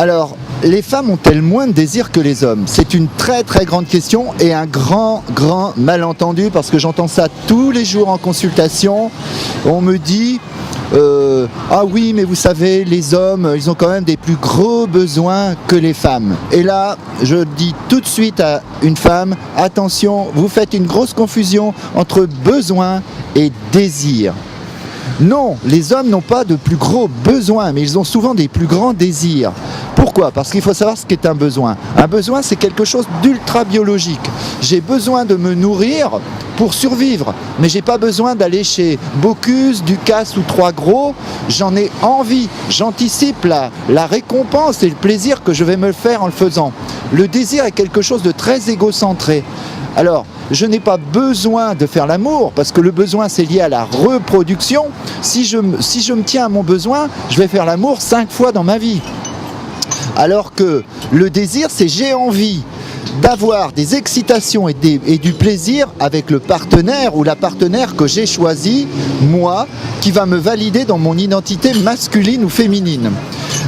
Alors, les femmes ont-elles moins de désir que les hommes? C'est une très très grande question et un grand malentendu parce que j'entends ça tous les jours en consultation. On me dit ah oui, mais vous savez, les hommes, ils ont quand même des plus gros besoins que les femmes. Et là, je dis tout de suite à une femme, attention, vous faites une grosse confusion entre besoin et désir. Non, les hommes n'ont pas de plus gros besoins, mais ils ont souvent des plus grands désirs. Pourquoi? Parce qu'il faut savoir ce qu'est un besoin. Un besoin, c'est quelque chose d'ultra biologique. J'ai besoin de me nourrir pour survivre, mais j'ai pas besoin d'aller chez Bocuse, Ducasse ou Trois Gros. J'en ai envie, j'anticipe la récompense et le plaisir que je vais me faire en le faisant. Le désir est quelque chose de très égocentré. Alors, je n'ai pas besoin de faire l'amour, parce que le besoin c'est lié à la reproduction. Si je me tiens à mon besoin, je vais faire l'amour 5 fois dans ma vie. Alors que le désir, c'est j'ai envie d'avoir des excitations et du plaisir avec le partenaire ou la partenaire que j'ai choisi, moi, qui va me valider dans mon identité masculine ou féminine.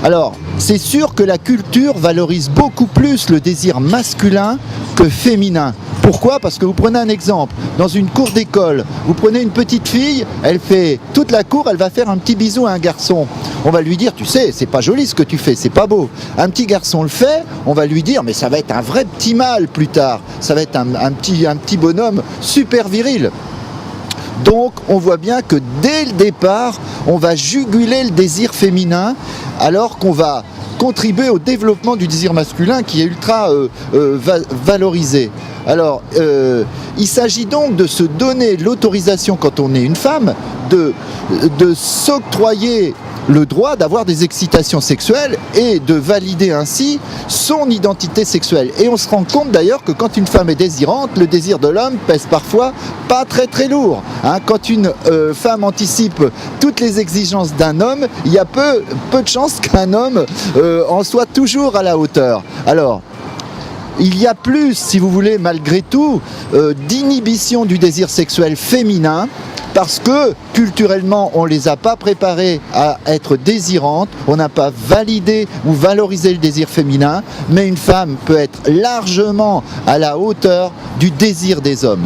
Alors, c'est sûr que la culture valorise beaucoup plus le désir masculin que féminin. Pourquoi? Parce que vous prenez un exemple, dans une cour d'école, vous prenez une petite fille, elle fait toute la cour, elle va faire un petit bisou à un garçon. On va lui dire, tu sais, c'est pas joli ce que tu fais, c'est pas beau. Un petit garçon le fait, on va lui dire, mais ça va être un vrai petit mâle plus tard, ça va être un petit bonhomme super viril. Donc on voit bien que dès le départ, on va juguler le désir féminin, alors qu'on va contribuer au développement du désir masculin qui est ultra valorisé. Alors, il s'agit donc de se donner l'autorisation quand on est une femme, de s'octroyer le droit d'avoir des excitations sexuelles et de valider ainsi son identité sexuelle. Et on se rend compte d'ailleurs que quand une femme est désirante, le désir de l'homme pèse parfois pas très très lourd. Quand une femme anticipe toutes les exigences d'un homme, il y a peu de chances qu'un homme en soit toujours à la hauteur. Alors, il y a plus, si vous voulez, malgré tout, d'inhibition du désir sexuel féminin, parce que culturellement, on ne les a pas préparées à être désirantes, on n'a pas validé ou valorisé le désir féminin, mais une femme peut être largement à la hauteur du désir des hommes.